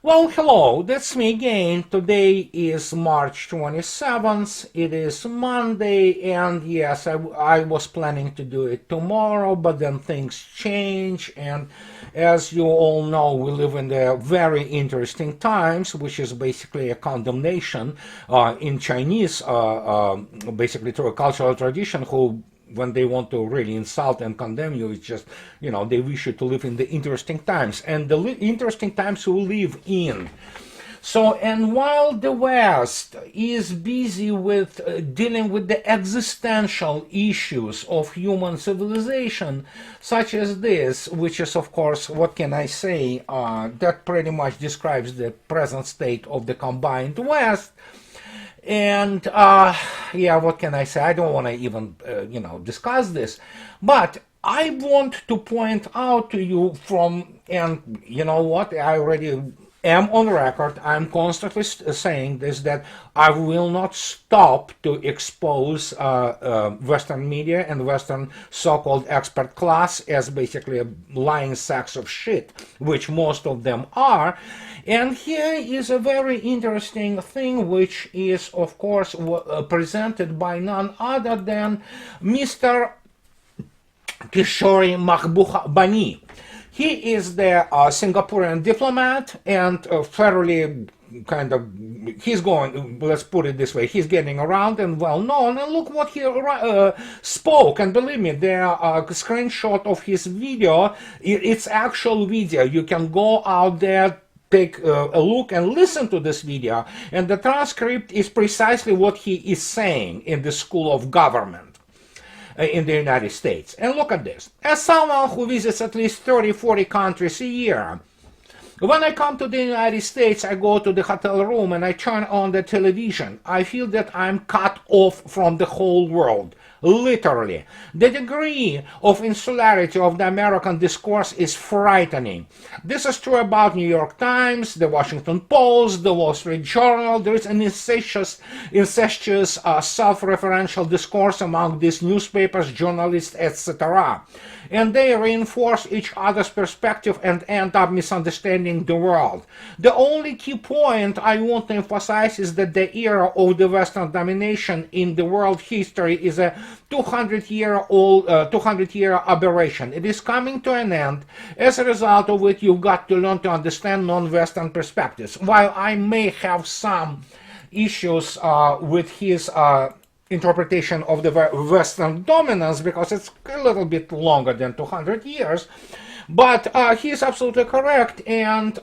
Well, hello, that's me again. Today is March 27th. It is Monday, and yes, I was planning to do it tomorrow, but then things change. And as you all know, we live in the very interesting times, which is basically a condemnation in Chinese, basically through a cultural tradition, who when they want to really insult and condemn you, it's just, they wish you to live in the interesting times. And the interesting times we live in. So, and while the West is busy with dealing with the existential issues of human civilization, such as this, which is, of course, what can I say, that pretty much describes the present state of the combined West. And yeah, what can I say? I don't want to even, discuss this. But I want to point out to you and you know what? I already am on record. I'm constantly saying this, that I will not stop to expose Western media and Western so-called expert class as basically a lying sacks of shit, which most of them are. And here is a very interesting thing, which is, of course, presented by none other than Mr. Kishore Mahbubani. He is the Singaporean diplomat and fairly he's going, let's put it this way, he's getting around and well known. And look what he spoke. And believe me, the screenshot of his video, it's actual video. You can go out there, take a look and listen to this video, and the transcript is precisely what he is saying in the School of Government in the United States. And look at this. As someone who visits at least 30-40 countries a year, when I come to the United States, I go to the hotel room and I turn on the television. I feel that I'm cut off from the whole world. Literally. The degree of insularity of the American discourse is frightening. This is true about New York Times, the Washington Post, the Wall Street Journal. There is an incestuous self-referential discourse among these newspapers, journalists, etc. And they reinforce each other's perspective and end up misunderstanding the world. The only key point I want to emphasize is that the era of the Western domination in the world history is a 200-year aberration. It is coming to an end. As a result of it, you've got to learn to understand non-Western perspectives. While I may have some issues with his interpretation of the Western dominance, because it's a little bit longer than 200 years, but he is absolutely correct, and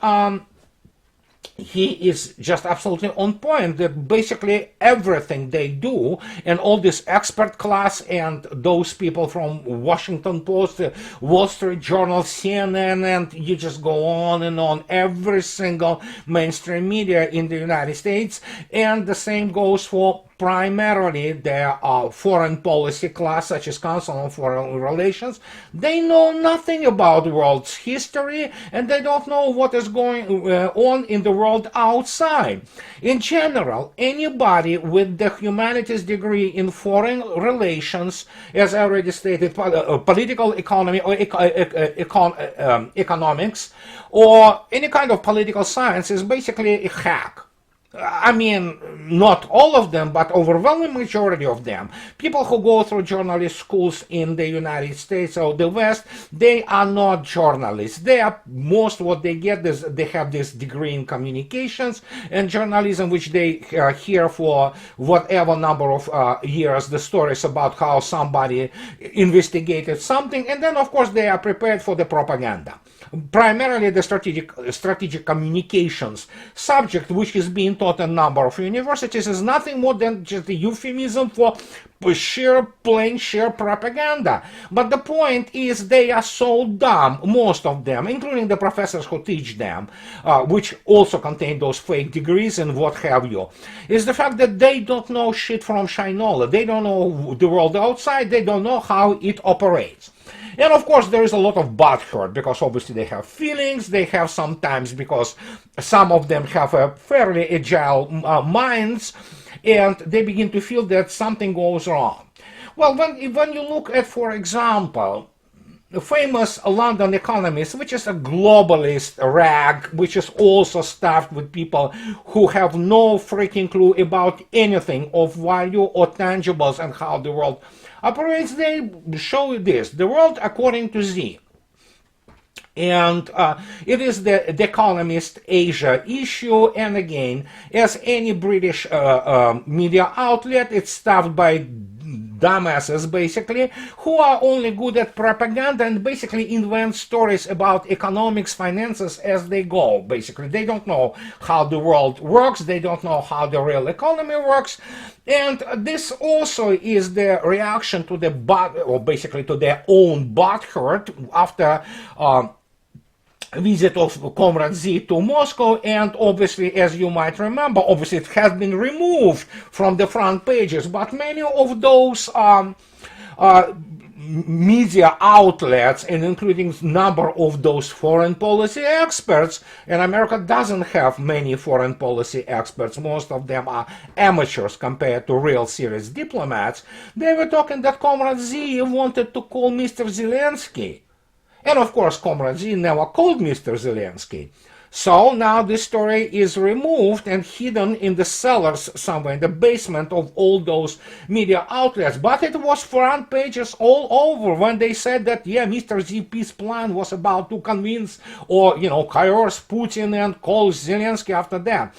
he is just absolutely on point that basically everything they do, and all this expert class and those people from Washington Post, Wall Street Journal, CNN, and you just go on and on, every single mainstream media in the United States, and the same goes for primarily the foreign policy class, such as Council on Foreign Relations. They know nothing about the world's history, and they don't know what is going on in the world outside. In general, anybody with the humanities degree in foreign relations, as I already stated, political economy or economics, or any kind of political science is basically a hack. I mean, not all of them, but overwhelming majority of them. People who go through journalist schools in the United States or the West, they are not journalists. They are most what they get is they have this degree in communications and journalism, which they hear for whatever number of years, the stories about how somebody investigated something, and then of course they are prepared for the propaganda. Primarily the strategic communications subject, which is being taught in a number of universities, is nothing more than just a euphemism for plain sheer propaganda. But the point is they are so dumb, most of them, including the professors who teach them, which also contain those fake degrees and what have you, is the fact that they don't know shit from Shinola. They don't know the world outside. They don't know how it operates. And of course there is a lot of butthurt, because obviously they have feelings, they have sometimes, because some of them have a fairly agile minds, and they begin to feel that something goes wrong. Well, when you look at, for example, famous London Economist, which is a globalist rag, which is also staffed with people who have no freaking clue about anything of value or tangibles and how the world operates. They show you this: the world according to Z. And it is the Economist Asia issue. And again, as any British media outlet, it's staffed by dumbasses, basically, who are only good at propaganda and basically invent stories about economics, finances as they go. Basically, they don't know how the world works. They don't know how the real economy works. And this also is the reaction to the or basically to their own butthurt after visit of Comrade Z to Moscow, and obviously, as you might remember, obviously it has been removed from the front pages, but many of those media outlets, and including number of those foreign policy experts, and America doesn't have many foreign policy experts, most of them are amateurs compared to real serious diplomats, they were talking that Comrade Z wanted to call Mr. Zelensky. And of course, Comrade Z never called Mr. Zelensky. So now this story is removed and hidden in the cellars somewhere in the basement of all those media outlets. But it was front pages all over when they said that, yeah, Mr. Z peace plan was about to convince or, coerce Putin and call Zelensky after that.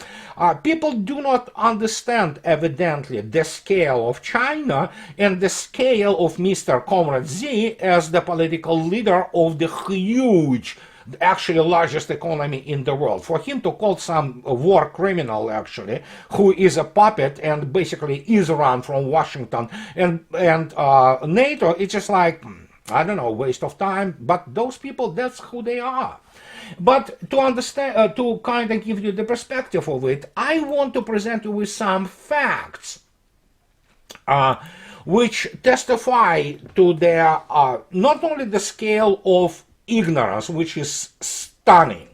People do not understand, evidently, the scale of China and the scale of Mr. Comrade Z as the political leader of the huge, actually largest economy in the world. For him to call some war criminal, actually, who is a puppet and basically is run from Washington and NATO, it's just like, I don't know, waste of time. But those people, that's who they are. But to understand, to kind of give you the perspective of it, I want to present you with some facts which testify to their not only the scale of ignorance, which is stunning,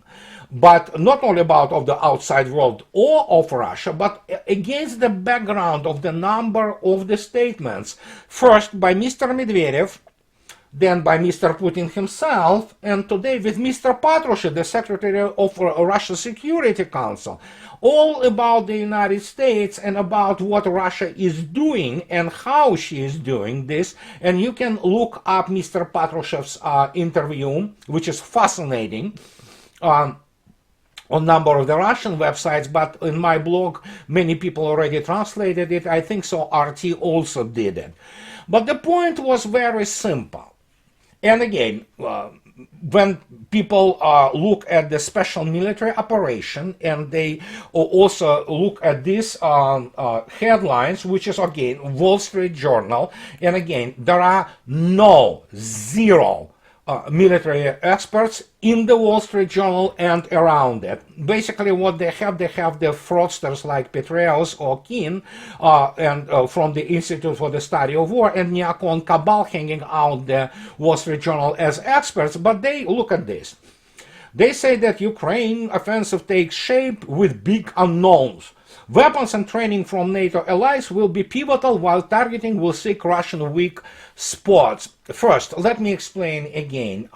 but not only about of the outside world or of Russia, but against the background of the number of the statements, first by Mr. Medvedev, then by Mr. Putin himself, and today with Mr. Patrushev, the Secretary of Russia's Security Council, all about the United States and about what Russia is doing and how she is doing this. And you can look up Mr. Patrushev's interview, which is fascinating, on a number of the Russian websites, but in my blog, many people already translated it. I think so RT also did it. But the point was very simple. And again, when people look at the special military operation and they also look at these headlines, which is again Wall Street Journal, and again, there are zero military experts in the Wall Street Journal and around it. Basically what they have the fraudsters like Petraeus or Keane and from the Institute for the Study of War and Nyakon Cabal hanging out the Wall Street Journal as experts, but they look at this. They say that Ukraine offensive takes shape with big unknowns. Weapons and training from NATO allies will be pivotal while targeting will seek Russian weak spots. First, let me explain again.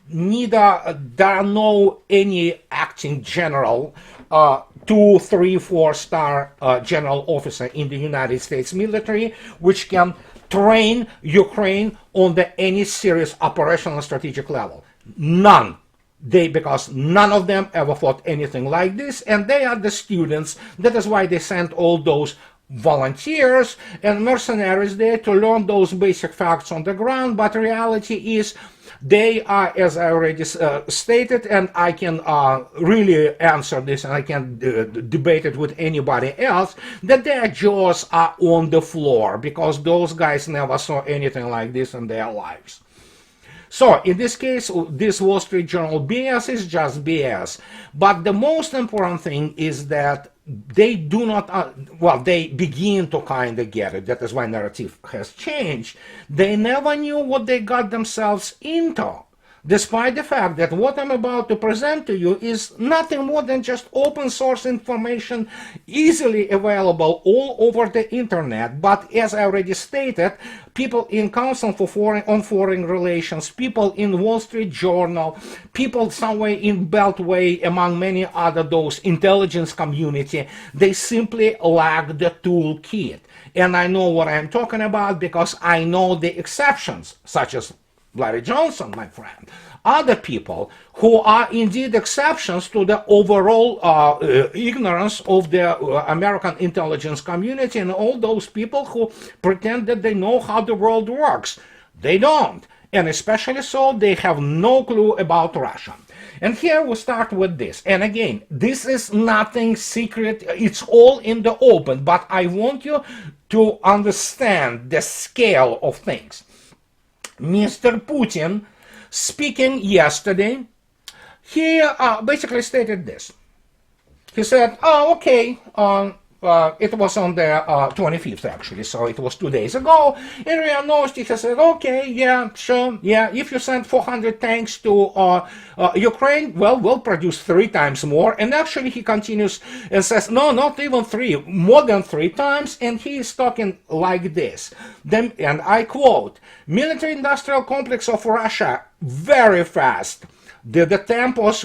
There are no any acting general, 2, 3, 4-star general officer in the United States military which can train Ukraine on any serious operational strategic level. None. Because none of them ever fought anything like this, and they are the students. That is why they sent all those volunteers and mercenaries there to learn those basic facts on the ground. But reality is they are, as I already stated, and I can really answer this and I can debate it with anybody else, that their jaws are on the floor because those guys never saw anything like this in their lives. So, in this case, this Wall Street Journal BS is just BS. But the most important thing is that they do not, they begin to kind of get it. That is why narrative has changed. They never knew what they got themselves into. despite the fact that what I'm about to present to you is nothing more than just open source information easily available all over the internet. But as I already stated, people in Council on Foreign Relations, people in Wall Street Journal, people somewhere in Beltway, among many other those intelligence community, they simply lack the toolkit. And I know what I'm talking about because I know the exceptions, such as Larry Johnson, my friend, other people who are indeed exceptions to the overall ignorance of the American intelligence community, and all those people who pretend that they know how the world works. They don't. And especially so, they have no clue about Russia. And here we start with this. And again, this is nothing secret. It's all in the open. But I want you to understand the scale of things. Mr. Putin, speaking yesterday, he basically stated this. He said, oh, okay, it was on the 25th, actually, so it was 2 days ago. In Real Novosti, he said, okay, yeah, sure, yeah, if you send 400 tanks to Ukraine, well, we'll produce 3 times more. And actually, he continues and says, no, not even 3, more than 3 times. And he is talking like this. Then, and I quote, military-industrial complex of Russia, very fast. The tempos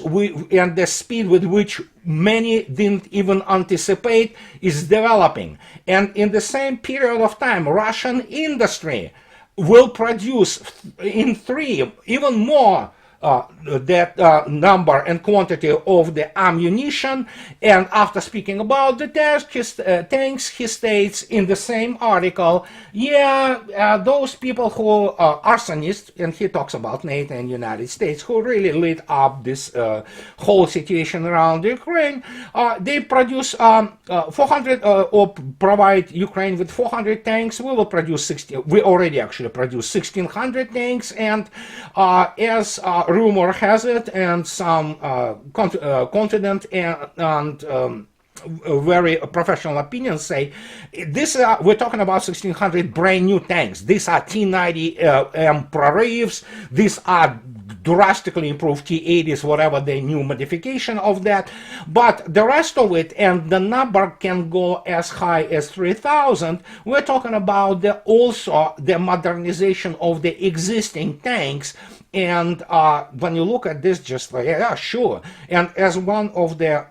and the speed with which many didn't even anticipate is developing. And in the same period of time, Russian industry will produce in 3, even more, that number and quantity of the ammunition. And after speaking about the tanks, he states in the same article, yeah, those people who are arsonists, and he talks about NATO and United States, who really lit up this whole situation around Ukraine, they produce 400 or provide Ukraine with 400 tanks. We will produce 60. We already actually produce 1,600 tanks, and as rumor has it, and some confident and very professional opinions say, this we're talking about 1,600 brand new tanks. These are T-90M Prorivs. These are drastically improved T-80s, whatever the new modification of that. But the rest of it, and the number can go as high as 3,000. We're talking about also the modernization of the existing tanks. And when you look at this, just like, yeah, sure. And as one of the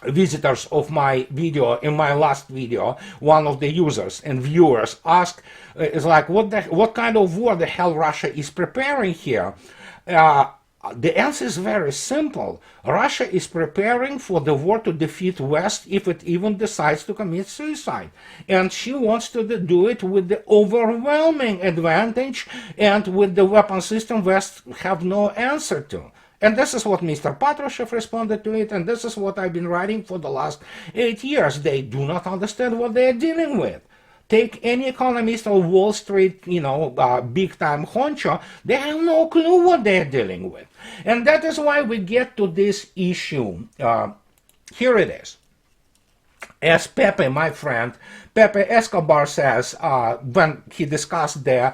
visitors of my video, in my last video, one of the users and viewers asked, is like, what kind of war the hell Russia is preparing here? The answer is very simple. Russia is preparing for the war to defeat West if it even decides to commit suicide. And she wants to do it with the overwhelming advantage and with the weapon system West have no answer to. And this is what Mr. Patrushev responded to it, and this is what I've been writing for the last 8 years. They do not understand what they are dealing with. Take any economist or Wall Street, big-time honcho, they have no clue what they're dealing with. And that is why we get to this issue. Here it is. As Pepe, my friend, Pepe Escobar says, when he discussed the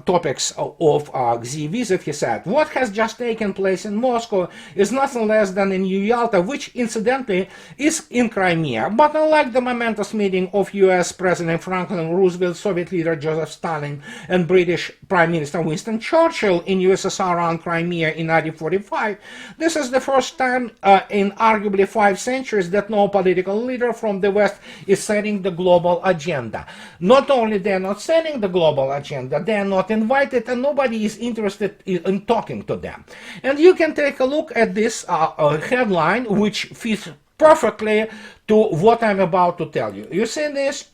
topics of Xi visit, he said, what has just taken place in Moscow is nothing less than in New Yalta, which incidentally is in Crimea. But unlike the momentous meeting of US President Franklin Roosevelt, Soviet leader Joseph Stalin, and British Prime Minister Winston Churchill in USSR on Crimea in 1945, this is the first time in arguably 5 centuries that no political leader from the West is setting the global agenda. Not only they're not setting the global agenda, they're not invited, and nobody is interested in talking to them. And you can take a look at this headline, which fits perfectly to what I'm about to tell you. You see this?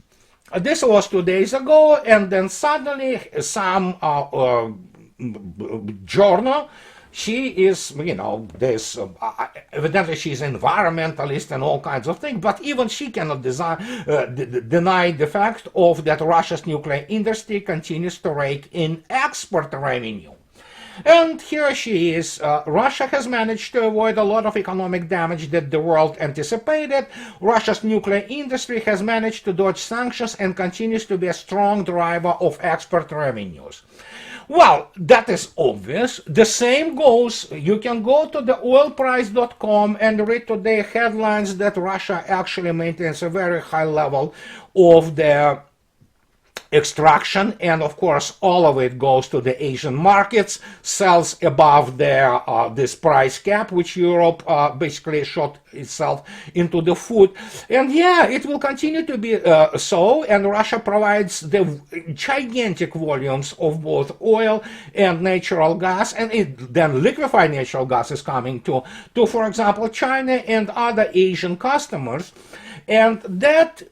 This was 2 days ago, and then suddenly some journal, she is, this, evidently she's an environmentalist and all kinds of things, but even she cannot deny the fact of that Russia's nuclear industry continues to rake in export revenue. And here she is. Russia has managed to avoid a lot of economic damage that the world anticipated. Russia's nuclear industry has managed to dodge sanctions and continues to be a strong driver of export revenues. Well, that is obvious. The same goes, you can go to the oilprice.com and read today headlines that Russia actually maintains a very high level of the extraction, and of course all of it goes to the Asian markets, sells above their this price cap which Europe basically shot itself into the foot. And yeah, it will continue to be so, and Russia provides the gigantic volumes of both oil and natural gas, and then liquefied natural gas is coming to for example China and other Asian customers. And that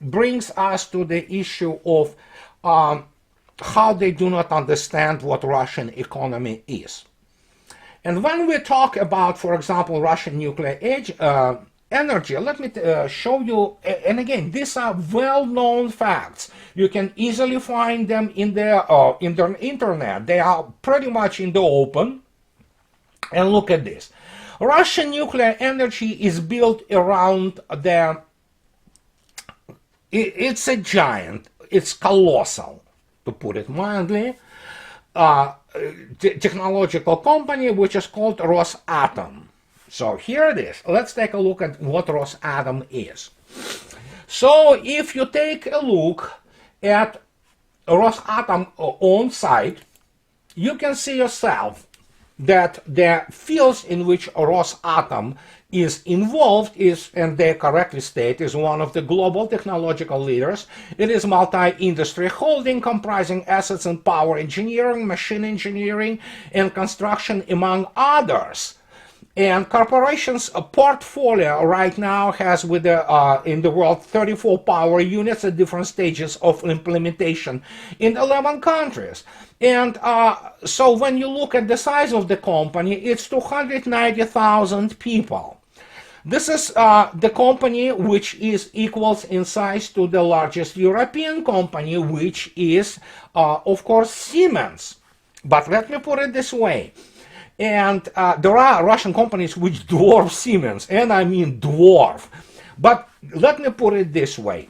brings us to the issue of how they do not understand what Russian economy is. And when we talk about, for example, Russian nuclear energy, let me show you, and again, these are well-known facts. You can easily find them in the internet. They are pretty much in the open. And look at this. Russian nuclear energy is built around it's a giant, it's colossal, to put it mildly, technological company which is called Rosatom. So here it is. Let's take a look at what Rosatom is. So if you take a look at Rosatom own site, you can see yourself that the fields in which Rosatom is involved is, and they correctly state, is one of the global technological leaders. It is multi-industry holding comprising assets in power engineering, machine engineering, and construction, among others. And corporation's portfolio right now has with in the world 34 power units at different stages of implementation in 11 countries. And so when you look at the size of the company, it's 290,000 people. This is the company which is equals in size to the largest European company, which is, of course, Siemens. But let me put it this way. And there are Russian companies which dwarf Siemens, and I mean dwarf. But let me put it this way.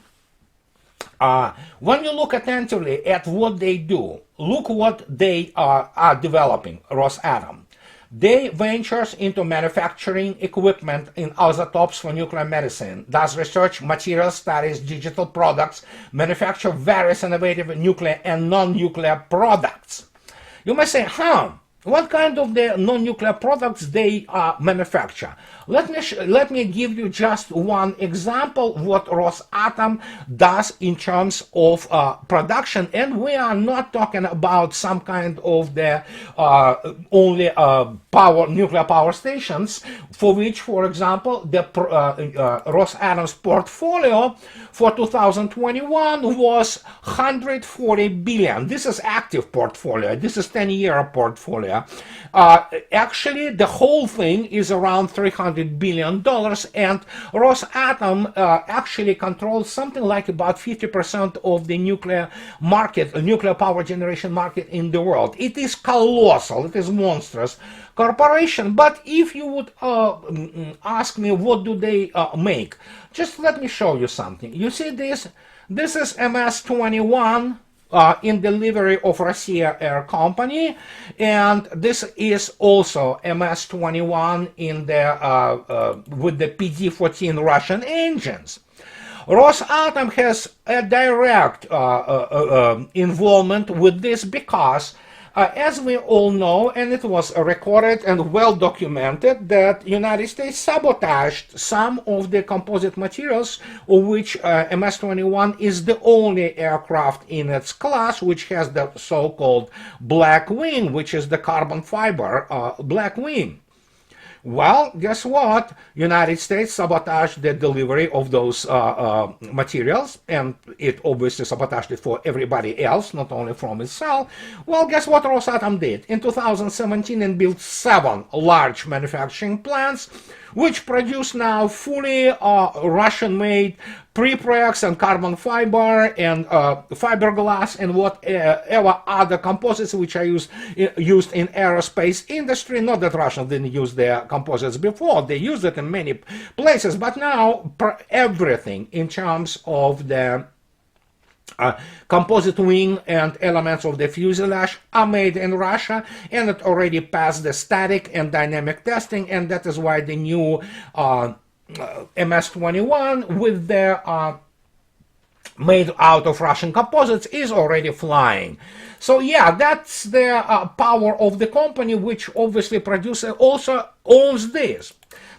When you look attentively at what they do, look what they are developing, Rosatom. They ventures into manufacturing equipment in isotopes for nuclear medicine, does research, material studies, digital products, manufacture various innovative nuclear and non-nuclear products. You may say, what kind of the non-nuclear products they manufacture? Let me give you just one example what Rosatom does in terms of production, and we are not talking about some kind of the only nuclear power stations, for which, for example, the Rosatom's portfolio for 2021 was 140 billion. This is active portfolio. This is 10-year portfolio. Actually, the whole thing is around $300 billion, and Rosatom actually controls something like about 50% of the nuclear market, nuclear power generation market in the world. It is colossal. It is monstrous corporation. But if you would ask me what do they make, just let me show you something. You see this? This is MS-21. In delivery of Russia Air Company, and this is also MS-21 in the with the PD-14 Russian engines. Rosatom has a direct involvement with this because, as we all know, and it was recorded and well documented, that United States sabotaged some of the composite materials, of which MS-21 is the only aircraft in its class which has the so-called black wing, which is the carbon fiber black wing. Well, guess what? United States sabotaged the delivery of those materials, and it obviously sabotaged it for everybody else, not only from itself. Well, guess what Rosatom did? In 2017, and built 7 large manufacturing plants, which produce now fully Russian-made prepregs and carbon fiber and fiberglass and whatever other composites which are used in aerospace industry. Not that Russians didn't use their composites before. They used it in many places, but now everything in terms of the Composite wing and elements of the fuselage are made in Russia, and it already passed the static and dynamic testing, and that is why the new MS-21 with the made out of Russian composites is already flying. So yeah, that's the power of the company, which obviously produces, also owns this.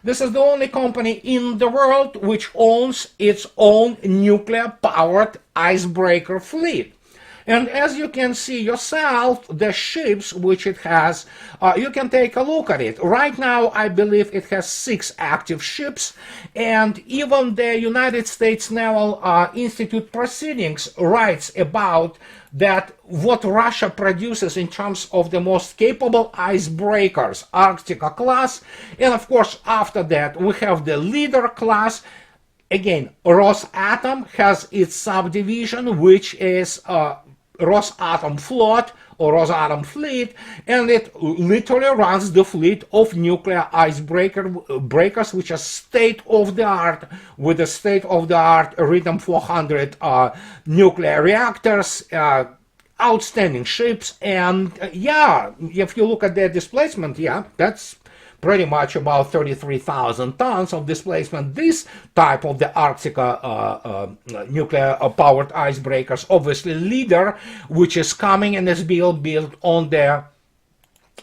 This is the only company in the world which owns its own nuclear-powered icebreaker fleet. And as you can see yourself, the ships which it has, you can take a look at it. Right now, I believe it has 6 active ships, and even the United States Naval Institute proceedings writes about that what Russia produces in terms of the most capable icebreakers, Arctica class, and of course after that we have the Leader class. Again, Rosatom has its subdivision, which is Rosatom Float or Rosatom Fleet, and it literally runs the fleet of nuclear icebreakers, which are state-of-the-art, with the state-of-the-art Rhythm 400 nuclear reactors, outstanding ships, and yeah, if you look at their displacement, yeah, that's pretty much about 33,000 tons of displacement. This type of the Arctica nuclear-powered icebreakers, obviously Leader, which is coming and is being built on the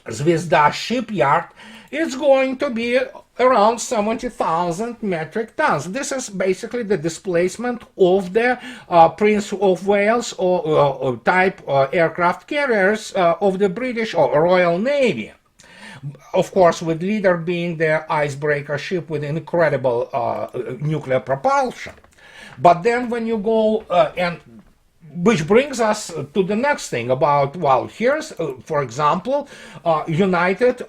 Zvezda shipyard, it's going to be around 70,000 metric tons. This is basically the displacement of the Prince of Wales or type aircraft carriers of the British or Royal Navy. Of course, with Leader being the icebreaker ship with incredible nuclear propulsion. But then when you go and which brings us to the next thing about, well, here's, for example, United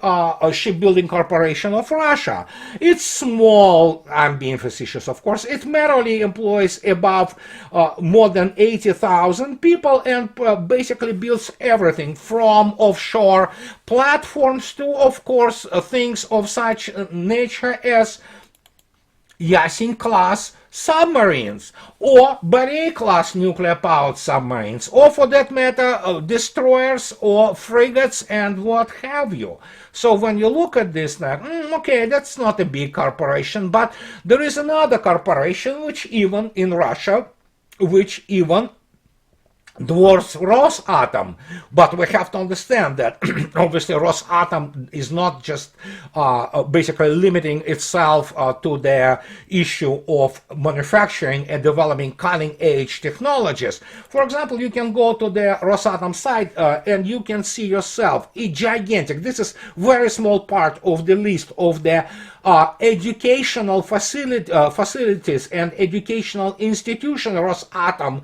Shipbuilding Corporation of Russia. It's small, I'm being facetious, of course. It merely employs above more than 80,000 people and basically builds everything from offshore platforms to, of course, things of such nature as Yasin-class submarines, or Berey-class nuclear-powered submarines, or for that matter, destroyers or frigates and what have you. So when you look at this, like, okay, that's not a big corporation, but there is another corporation which even in Russia, which even dwarfs Rosatom. But we have to understand that obviously Rosatom is not just basically limiting itself to the issue of manufacturing and developing cutting-edge technologies. For example, you can go to the Rosatom site and you can see yourself a gigantic, this is very small part of the list of the educational facilities and educational institutions Rosatom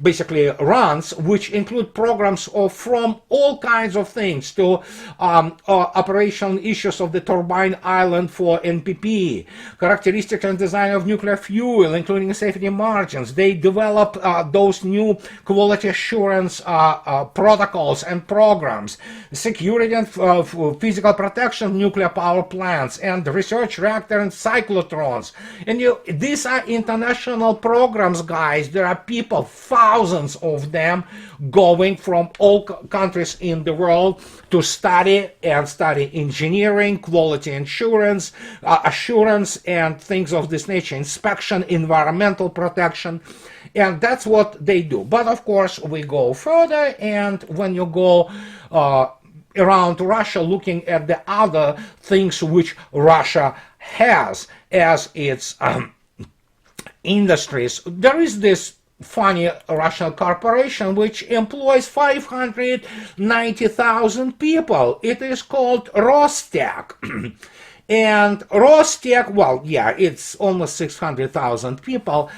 basically runs, which include programs from all kinds of things to operational issues of the turbine island for NPP, characteristics and design of nuclear fuel, including safety margins. They develop those new quality assurance protocols and programs, security and physical protection of nuclear power plants, and research reactor and cyclotrons. And these are international programs, guys. There are people, thousands of them, going from all countries in the world to study engineering, quality assurance, and things of this nature, inspection, environmental protection. And that's what they do. But of course, we go further, and when you go around Russia, looking at the other things which Russia has as its industries, there is this funny Russian corporation which employs 590,000 people. It is called Rostec. And Rostec, well, yeah, it's almost 600,000 people.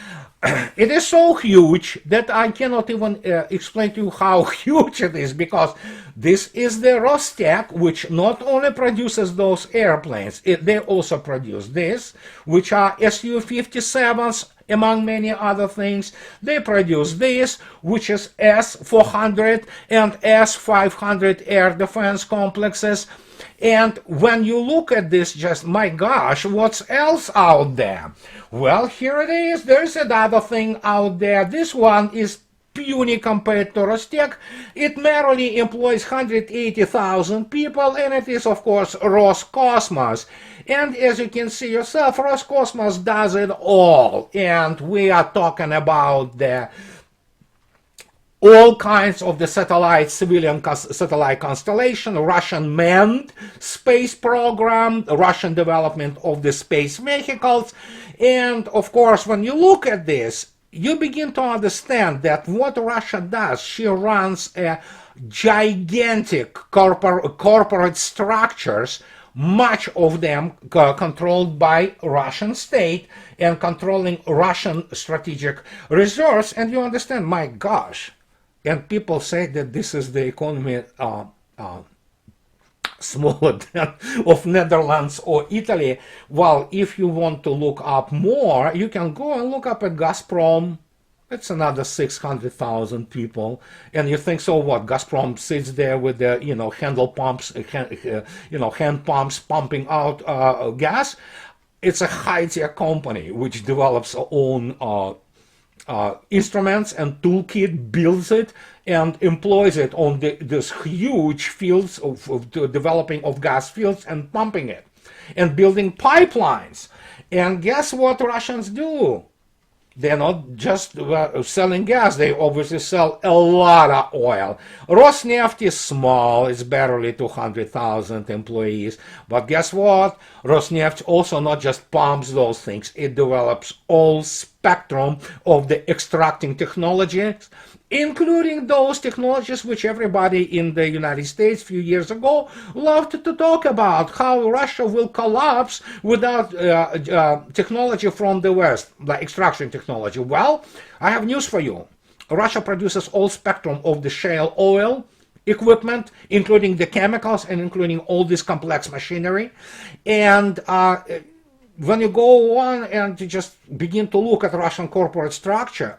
It is so huge that I cannot even explain to you how huge it is, because this is the Rostec, which not only produces those airplanes, they also produce this, which are Su-57s, among many other things. They produce this, which is S-400 and S-500 air defense complexes. And when you look at this, just my gosh, what's else out there? Well, here it is. There's another thing out there. This one is puny compared to Rostec. It merely employs 180,000 people, and it is, of course, Roscosmos. And as you can see yourself, Roscosmos does it all. And we are talking about the all kinds of the satellite, civilian satellite constellation, Russian manned space program, Russian development of the space vehicles. And of course, when you look at this, you begin to understand that what Russia does, she runs a gigantic corporate structures, much of them controlled by Russian state and controlling Russian strategic resource. And you understand, my gosh, and people say that this is the economy smaller than of Netherlands or Italy. Well, if you want to look up more, you can go and look up at Gazprom. It's another 600,000 people, and you think, so what? Gazprom sits there with the hand pumps pumping out gas. It's a high-tech company which develops its own instruments and toolkit, builds it and employs it on this huge fields of developing of gas fields and pumping it and building pipelines. And guess what Russians do? They're not just selling gas, they obviously sell a lot of oil. Rosneft is small, it's barely 200,000 employees. But guess what? Rosneft also not just pumps those things, it develops all spectrum of the extracting technologies, including those technologies which everybody in the United States a few years ago loved to talk about, how Russia will collapse without technology from the West, like extraction technology. Well, I have news for you. Russia produces all spectrum of the shale oil equipment, including the chemicals and including all this complex machinery. And when you go on and you just begin to look at Russian corporate structure,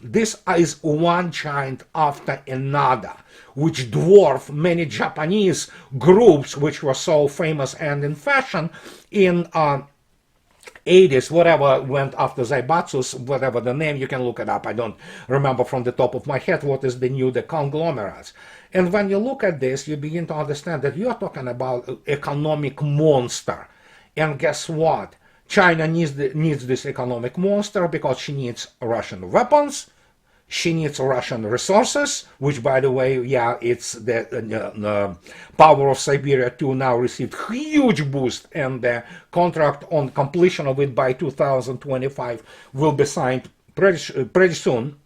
this is one giant after another, which dwarf many Japanese groups which were so famous and in fashion in 80s, whatever went after Zaibatsus, whatever the name, you can look it up. I don't remember from the top of my head what is the conglomerates. And when you look at this, you begin to understand that you are talking about an economic monster. And guess what? China needs this economic monster because she needs Russian weapons, she needs Russian resources, which, by the way, yeah, it's the power of Siberia 2 now received huge boost, and the contract on completion of it by 2025 will be signed pretty soon.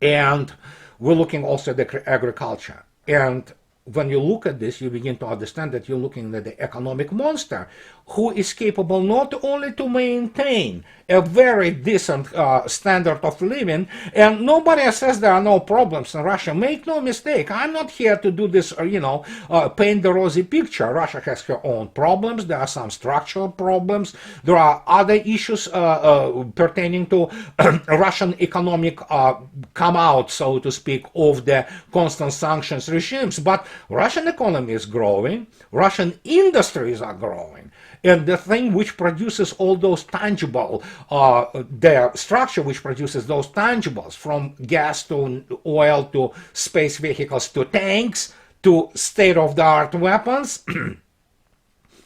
And we're looking also at the agriculture. And when you look at this, you begin to understand that you're looking at the economic monster who is capable not only to maintain a very decent standard of living, and nobody says there are no problems in Russia. Make no mistake, I'm not here to do this, paint the rosy picture. Russia has her own problems. There are some structural problems. There are other issues pertaining to Russian economic come out, so to speak, of the constant sanctions regimes. But Russian economy is growing. Russian industries are growing. And the thing which produces all those tangible, the structure which produces those tangibles, from gas to oil to space vehicles to tanks to state-of-the-art weapons,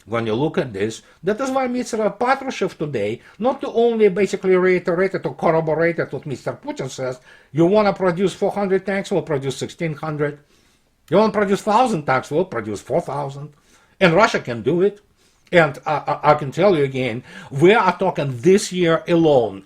when you look at this, that is why Mr. Patrushev today not only basically reiterated or corroborated what Mr. Putin says. You want to produce 400 tanks, we'll produce 1,600. You want to produce 1,000 tanks, we'll produce 4,000. And Russia can do it. And I can tell you again, we are talking this year alone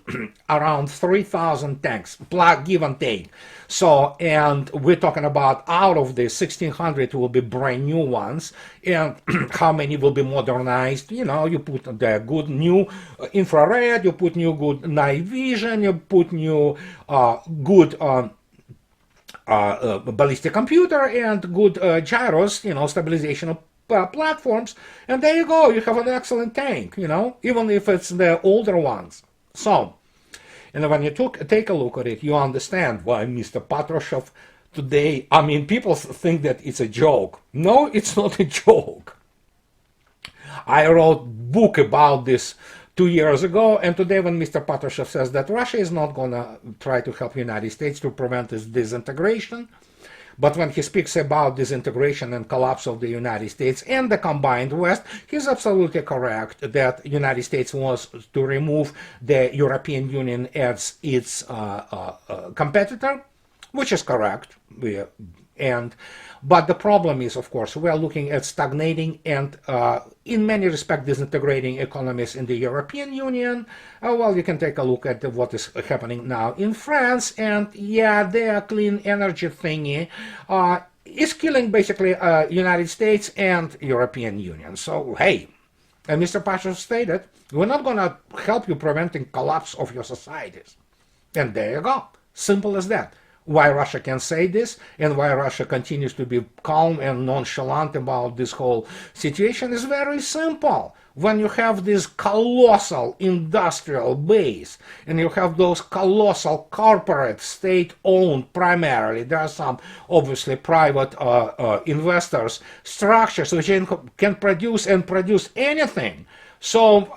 around 3,000 tanks, give and take. So, and we're talking about out of the 1,600 will be brand new ones, and how many will be modernized? You know, you put the good new infrared, you put new good night vision, you put new good ballistic computer and good gyros, stabilization of platforms, and there you go, you have an excellent tank, even if it's the older ones. So, and when you take a look at it, you understand why Mr. Patrushev today, I mean, people think that it's a joke. No, it's not a joke. I wrote a book about this 2 years ago, and today when Mr. Patrushev says that Russia is not going to try to help the United States to prevent this disintegration, but when he speaks about disintegration and collapse of the United States and the combined West, he's absolutely correct that the United States wants to remove the European Union as its competitor, which is correct. But the problem is, of course, we are looking at stagnating and, in many respects, disintegrating economies in the European Union. Well, you can take a look at what is happening now in France, and yeah, their clean energy thingy is killing basically United States and European Union. So, hey, and Mr. Pasha stated, we're not going to help you preventing collapse of your societies. And there you go. Simple as that. Why Russia can say this and why Russia continues to be calm and nonchalant about this whole situation is very simple. When you have this colossal industrial base and you have those colossal corporate state-owned primarily, there are some obviously private investors, structures which can produce and produce anything. So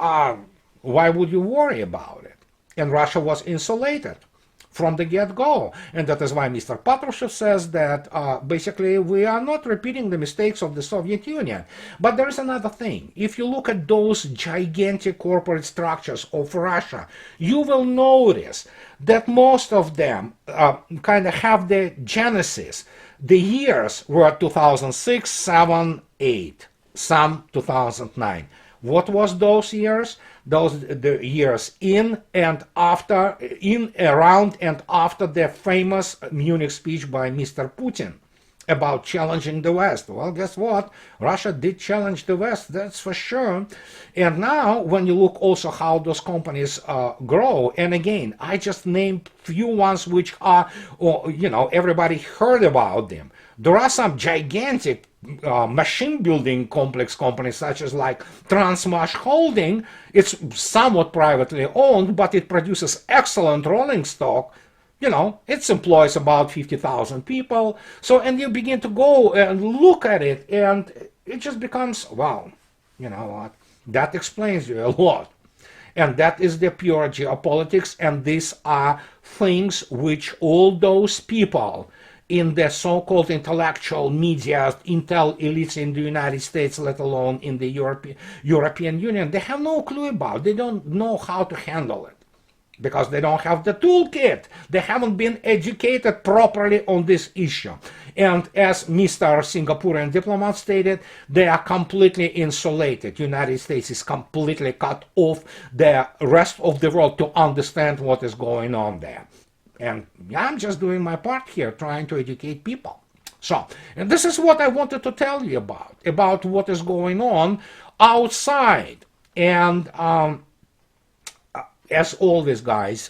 why would you worry about it? And Russia was insulated from the get-go. And that is why Mr. Patrushev says that basically we are not repeating the mistakes of the Soviet Union. But there is another thing. If you look at those gigantic corporate structures of Russia, you will notice that most of them kind of have the genesis. The years were 2006, 7, 8, some 2009. What was those years? The years in and after, around and after the famous Munich speech by Mr. Putin about challenging the West. Well, guess what? Russia did challenge the West, that's for sure. And now, when you look also how those companies grow, and again, I just named few ones which are, everybody heard about them. There are some gigantic machine building complex companies such as like Transmash Holding. It's somewhat privately owned, but it produces excellent rolling stock. It employs about 50,000 people. So, and you begin to go and look at it, and it just becomes, wow, you know what? That explains you a lot. And that is the pure geopolitics, and these are things which all those people in the so-called intellectual media, intel elites in the United States, let alone in the European Union, they have no clue about. They don't know how to handle it because they don't have the toolkit. They haven't been educated properly on this issue. And as Mr. Singaporean diplomat stated, they are completely insulated. United States is completely cut off the rest of the world to understand what is going on there. And I'm just doing my part here, trying to educate people. So, and this is what I wanted to tell you about what is going on outside. And as always, guys,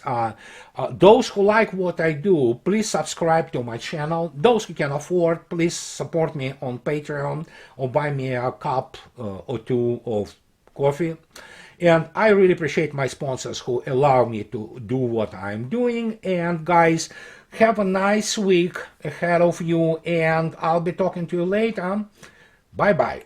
those who like what I do, please subscribe to my channel. Those who can afford, please support me on Patreon or buy me a cup or two of coffee. And I really appreciate my sponsors who allow me to do what I'm doing. And guys, have a nice week ahead of you, and I'll be talking to you later. Bye-bye.